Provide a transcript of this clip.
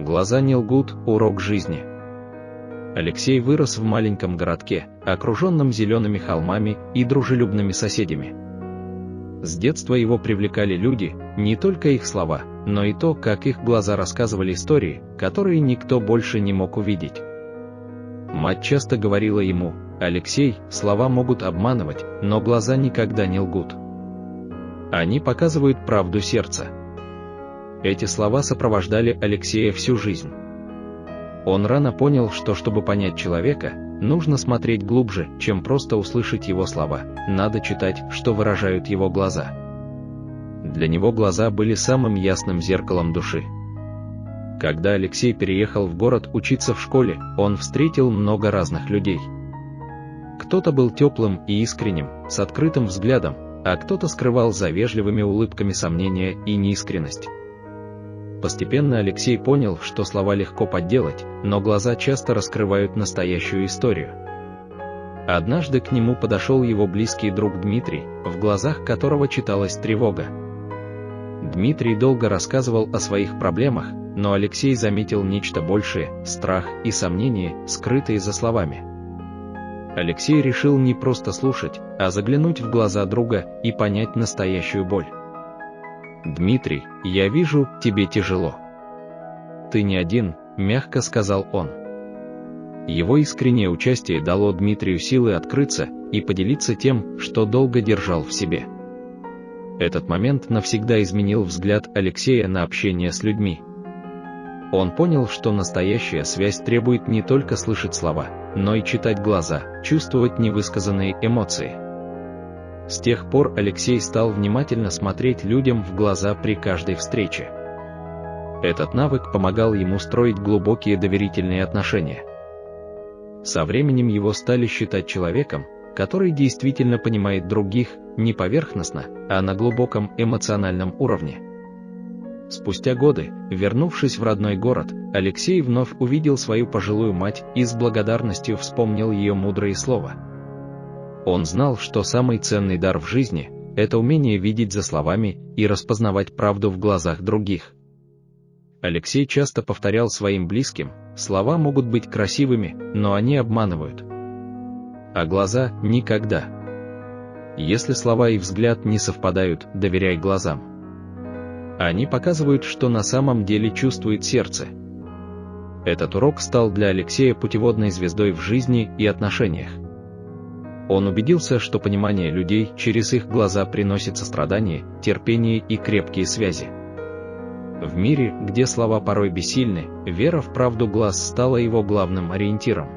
Глаза не лгут. Урок жизни. Алексей вырос в маленьком городке, окруженном зелеными холмами и дружелюбными соседями. С детства его привлекали люди, не только их слова, но и то, как их глаза рассказывали истории, которые никто больше не мог увидеть. Мать часто говорила ему: «Алексей, слова могут обманывать, но глаза никогда не лгут. Они показывают правду сердца». Эти слова сопровождали Алексея всю жизнь. Он рано понял, что чтобы понять человека, нужно смотреть глубже, чем просто услышать его слова, надо читать, что выражают его глаза. Для него глаза были самым ясным зеркалом души. Когда Алексей переехал в город учиться в школе, он встретил много разных людей. Кто-то был теплым и искренним, с открытым взглядом, а кто-то скрывал за вежливыми улыбками сомнения и неискренность. Постепенно Алексей понял, что слова легко подделать, но глаза часто раскрывают настоящую историю. Однажды к нему подошел его близкий друг Дмитрий, в глазах которого читалась тревога. Дмитрий долго рассказывал о своих проблемах, но Алексей заметил нечто большее – страх и сомнения, скрытые за словами. Алексей решил не просто слушать, а заглянуть в глаза друга и понять настоящую боль. «Дмитрий, я вижу, тебе тяжело. Ты не один», — мягко сказал он. Его искреннее участие дало Дмитрию силы открыться и поделиться тем, что долго держал в себе. Этот момент навсегда изменил взгляд Алексея на общение с людьми. Он понял, что настоящая связь требует не только слышать слова, но и читать глаза, чувствовать невысказанные эмоции. С тех пор Алексей стал внимательно смотреть людям в глаза при каждой встрече. Этот навык помогал ему строить глубокие доверительные отношения. Со временем его стали считать человеком, который действительно понимает других, не поверхностно, а на глубоком эмоциональном уровне. Спустя годы, вернувшись в родной город, Алексей вновь увидел свою пожилую мать и с благодарностью вспомнил ее мудрые слова. Он знал, что самый ценный дар в жизни – это умение видеть за словами и распознавать правду в глазах других. Алексей часто повторял своим близким: слова могут быть красивыми, но они обманывают. А глаза – никогда. Если слова и взгляд не совпадают, доверяй глазам. Они показывают, что на самом деле чувствует сердце. Этот урок стал для Алексея путеводной звездой в жизни и отношениях. Он убедился, что понимание людей через их глаза приносит сострадание, терпение и крепкие связи. В мире, где слова порой бессильны, вера в правду глаз стала его главным ориентиром.